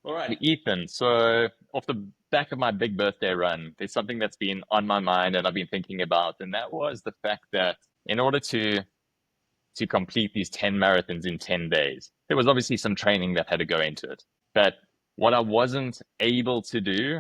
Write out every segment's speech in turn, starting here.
All right, Ethan. So, off the back of my big birthday run, there's something that's been on my mind and I've been thinking about, and that was the fact that in order to complete these 10 marathons in 10 days, there was obviously some training that had to go into it. But what I wasn't able to do,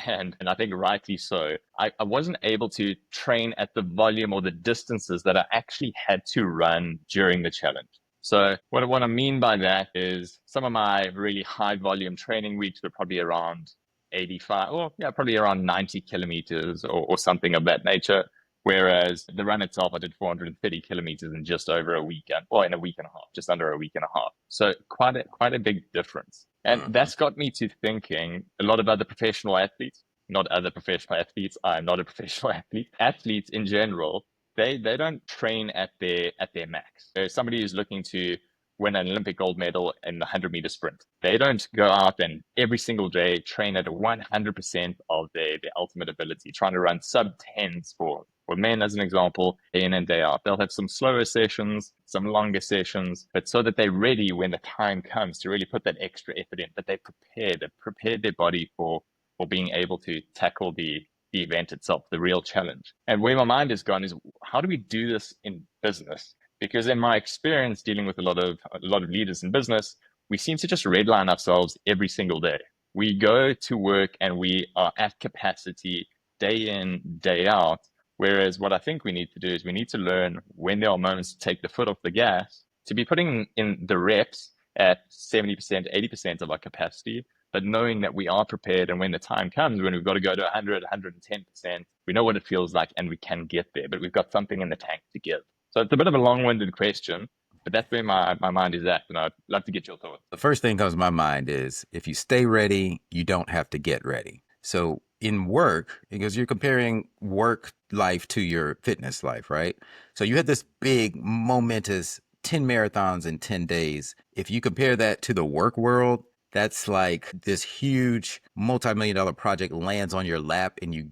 and I think rightly so, I wasn't able to train at the volume or the distances that I actually had to run during the challenge. So what I mean by that is some of my really high volume training weeks were probably around 85, or yeah, probably around 90 kilometers or something of that nature. Whereas the run itself, I did 430 kilometers in just over a weekend, or in a week and a half, just under a week and a half. So quite a big difference. And Hmm. that's got me to thinking a lot of other professional athletes, not other professional athletes. I'm not a professional athlete. Athletes in general, they don't train at their max. There's somebody who's looking to win an Olympic gold medal in the 100-meter sprint. They don't go out and every single day train at 100% of their ultimate ability, trying to run sub 10s for men, as an example, day in and day out. They'll have some slower sessions, some longer sessions, but so that they're ready when the time comes to really put that extra effort in, that they've prepared their body for being able to tackle the event itself, the real challenge. And where my mind has gone is, how do we do this in business? Because in my experience dealing with a lot of leaders in business, we seem to just redline ourselves every single day. We go to work and we are at capacity day in, day out. Whereas what I think we need to do is we need to learn when there are moments to take the foot off the gas, to be putting in the reps at 70%, 80% of our capacity, but knowing that we are prepared, and when the time comes, when we've got to go to 100, 110%, we know what it feels like and we can get there, but we've got something in the tank to give. So it's a bit of a long-winded question, but that's where my mind is at, and I'd love to get your thoughts. The first thing comes to my mind is if you stay ready, you don't have to get ready. So in work, because you're comparing work life to your fitness life, right? So you had this big, momentous 10 marathons in 10 days. If you compare that to the work world, that's like this huge multi-million dollar project lands on your lap and you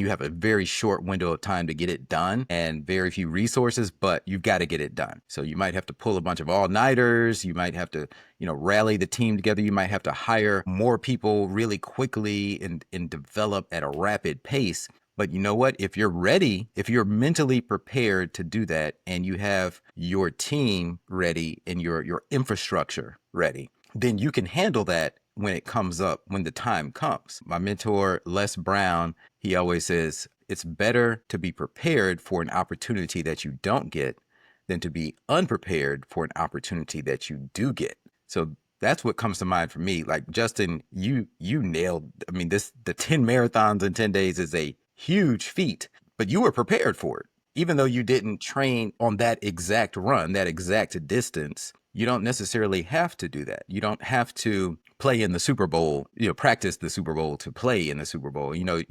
have a very short window of time to get it done and very few resources, but you've got to get it done. So you might have to pull a bunch of all-nighters, you might have to, rally the team together, you might have to hire more people really quickly and develop at a rapid pace. But you know what? If you're ready, if you're mentally prepared to do that and you have your team ready and your infrastructure ready, then you can handle that when it comes up, when the time comes. My mentor, Les Brown, he always says, it's better to be prepared for an opportunity that you don't get than to be unprepared for an opportunity that you do get. So that's what comes to mind for me. Like Justin, you nailed, I mean, the 10 marathons in 10 days is a huge feat, but you were prepared for it. Even though you didn't train on that exact run, that exact distance, you don't necessarily have to do that. You don't have to play in the Super Bowl, practice the Super Bowl to play in the Super Bowl. You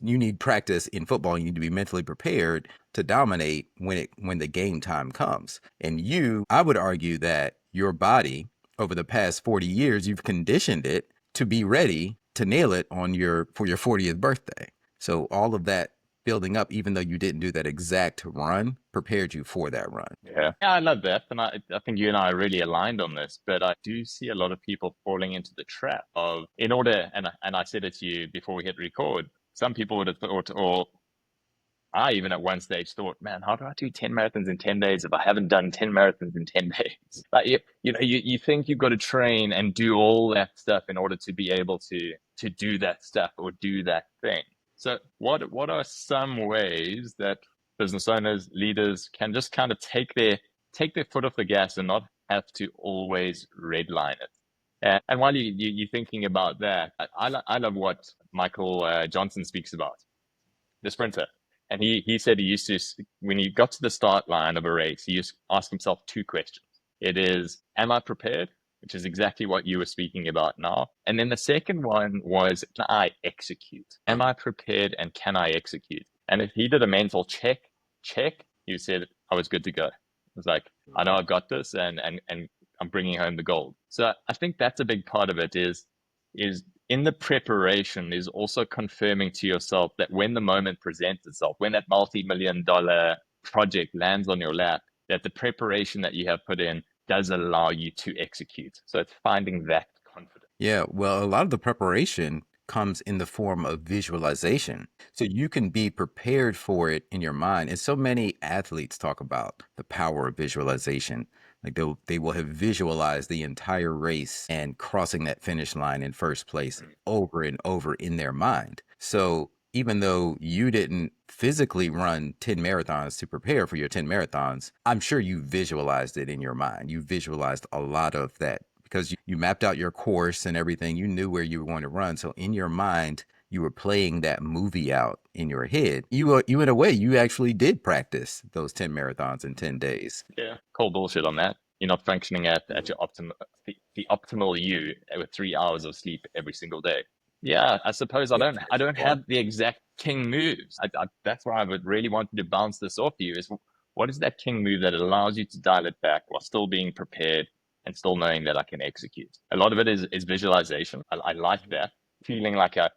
need practice in football. You need to be mentally prepared to dominate when the game time comes. And I would argue that your body over the past 40 years, you've conditioned it to be ready to nail it for your 40th birthday. So all of that building up, even though you didn't do that exact run, prepared you for that run. Yeah, I love that. And I think you and I are really aligned on this, but I do see a lot of people falling into the trap of, in order, and I said it to you before we hit record, some people would have thought, or I even at one stage thought, man, how do I do 10 marathons in 10 days if I haven't done 10 marathons in 10 days? Like, you think you've got to train and do all that stuff in order to be able to do that stuff or do that thing. So what are some ways that business owners, leaders can just kind of take their foot off the gas and not have to always redline it? And while you're thinking about that, I love what Michael Johnson speaks about, the sprinter. And he said he used to, when he got to the start line of a race, he used to ask himself two questions. It is, am I prepared? Which is exactly what you were speaking about now. And then the second one was, can I execute? Am I prepared and can I execute? And if he did a mental check, he said, I was good to go. It was like, I know I've got this and I'm bringing home the gold. So I think that's a big part of it is in the preparation is also confirming to yourself that when the moment presents itself, when that multi-million-dollar project lands on your lap, that the preparation that you have put in does allow you to execute. So it's finding that confidence. Yeah, well, a lot of the preparation comes in the form of visualization. So you can be prepared for it in your mind. And so many athletes talk about the power of visualization. Like they will have visualized the entire race and crossing that finish line in first place over and over in their mind. So even though you didn't physically run 10 marathons to prepare for your 10 marathons, I'm sure you visualized it in your mind. You visualized a lot of that because you mapped out your course and everything. You knew where you were going to run. So in your mind, you were playing that movie out in your head. You in a way, you actually did practice those 10 marathons in 10 days. Yeah, call bullshit on that. You're not functioning at your the optimal you with 3 hours of sleep every single day. Yeah, I suppose Yeah, I don't well, have the exact king moves. That's why I would really want to bounce this off you is what is that king move that allows you to dial it back while still being prepared and still knowing that I can execute. A lot of it is visualization. I like that feeling like a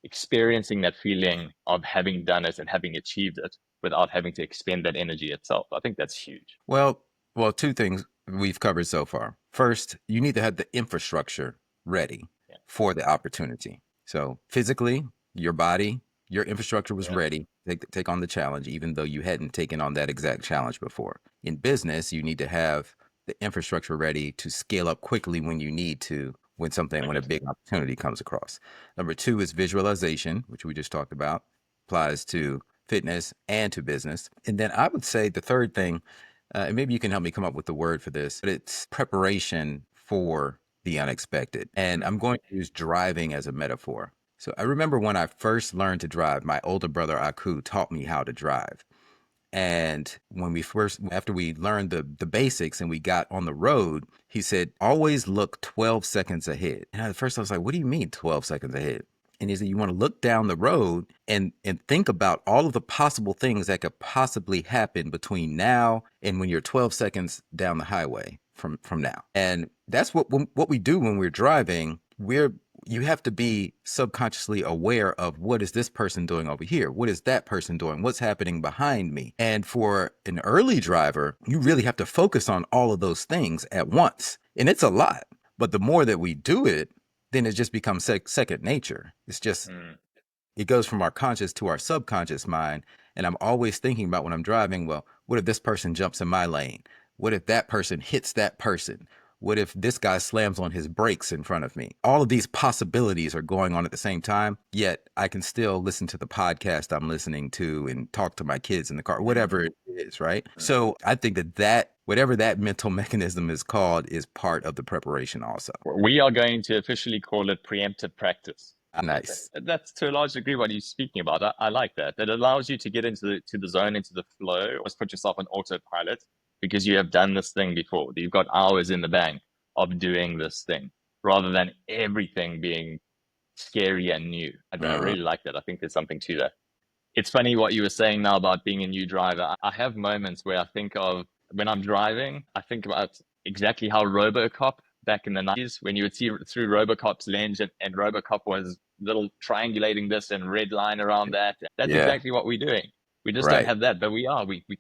experiencing that feeling of having done it and having achieved it without having to expend that energy itself. I think that's huge. well, well, two things we've covered so far. First, you need to have the infrastructure ready Yeah, for the opportunity. So physically, your body, your infrastructure was yeah, ready to take on the challenge, even though you hadn't taken on that exact challenge before. In business, you need to have the infrastructure ready to scale up quickly when you need to, when a big opportunity comes across. Number two is visualization, which we just talked about, applies to fitness and to business. And then I would say the third thing, and maybe you can help me come up with the word for this, but it's preparation for the unexpected. And I'm going to use driving as a metaphor. So I remember when I first learned to drive, my older brother Aku taught me how to drive. And when after we learned the basics and we got on the road, he said, always look 12 seconds ahead. And at first I was like, what do you mean 12 seconds ahead? And he said, you want to look down the road and think about all of the possible things that could possibly happen between now and when you're 12 seconds down the highway from now. And that's what we do when we're driving. You have to be subconsciously aware of what is this person doing over here? What is that person doing? What's happening behind me? And for an early driver, you really have to focus on all of those things at once. And it's a lot. But the more that we do it, then it just becomes second nature. It's just, mm, it goes from our conscious to our subconscious mind. And I'm always thinking about when I'm driving, well, what if this person jumps in my lane? What if that person hits that person? What if this guy slams on his brakes in front of me? All of these possibilities are going on at the same time, yet I can still listen to the podcast I'm listening to and talk to my kids in the car, mm, whatever it is, right? mm. So I think that whatever that mental mechanism is called is part of the preparation also. We are going to officially call it preemptive practice. Nice. That's to a large degree what you're speaking about. I like that. That allows you to get into the zone, into the flow, almost put yourself on autopilot because you have done this thing before. You've got hours in the bank of doing this thing rather than everything being scary and new. I Uh, really like that. I think there's something to that. It's funny what you were saying now about being a new driver. I have moments where I think of when I'm driving, I think about exactly how RoboCop back in the 90s, when you would see through RoboCop's lens and RoboCop was little triangulating this and red line around that. That's yeah, exactly what we're doing. We just don't right. have that, but we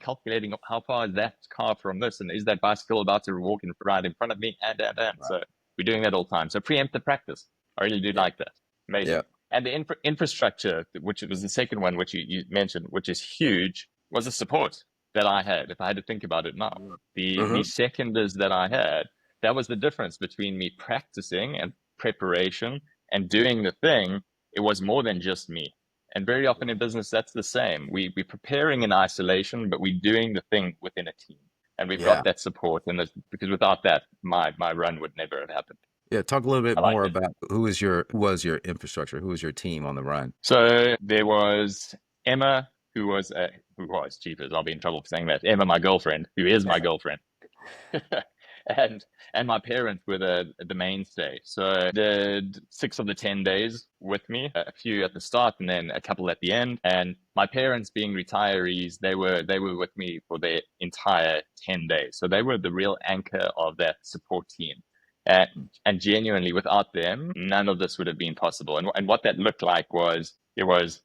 calculating how far is that car from this, and is that bicycle about to walk in right in front of me, and Right. so we're doing that all the time. So preemptive practice. I really do Yeah. like that. Yeah. Amazing. And the infrastructure, which was the second one, which you mentioned, which is huge, was the support that I had. If I had to think about it now, the Hmm. seconders that I had, that was the difference between me practicing and preparation and doing the thing. It was more than just me. And very often in business, that's the same. We're preparing in isolation, but we're doing the thing within a team. And we've Yeah. got that support. And because without that, my run would never have happened. Yeah. Talk a little bit I like more it. about who was your infrastructure? Who was your team on the run? So there was Emma, who was Jeepers, I'll be in trouble for saying that. Emma, my girlfriend, who is my girlfriend. and and my parents were the mainstay. So I did 6 of the 10 days with me, a few at the start and then a couple at the end. And my parents being retirees, they were with me for the entire 10 days. So they were the real anchor of that support team. And genuinely, without them, none of this would have been possible. And what that looked like was it was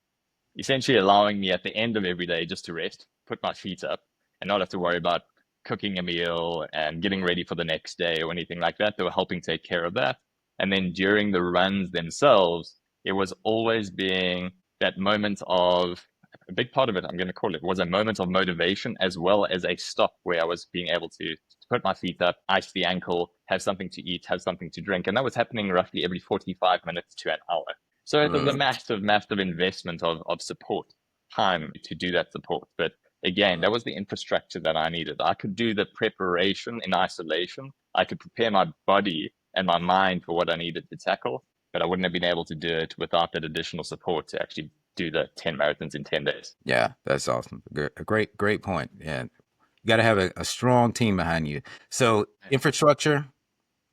essentially allowing me at the end of every day just to rest, put my feet up, and not have to worry about cooking a meal and getting ready for the next day or anything like that. They were helping take care of that. And then during the runs themselves, it was always being that moment of a big part of it, I'm going to call it, was a moment of motivation as well as a stop where I was being able to put my feet up, ice the ankle, have something to eat, have something to drink. And that was happening roughly every 45 minutes to an hour. So it was a massive, massive investment of support, time to do that support. But again, that was the infrastructure that I needed. I could do the preparation in isolation. I could prepare my body and my mind for what I needed to tackle, but I wouldn't have been able to do it without that additional support to actually do the 10 marathons in 10 days. Yeah, that's awesome. A great point. Yeah. You got to have a strong team behind you. So infrastructure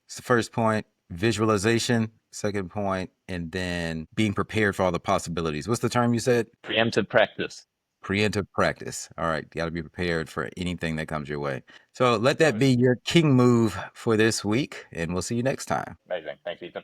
is the first point, visualization, second point, and then being prepared for all the possibilities. What's the term you said? Preemptive practice. Preemptive practice. All right. You got to be prepared for anything that comes your way. So let that be your king move for this week, and we'll see you next time. Amazing. Thanks, Ethan.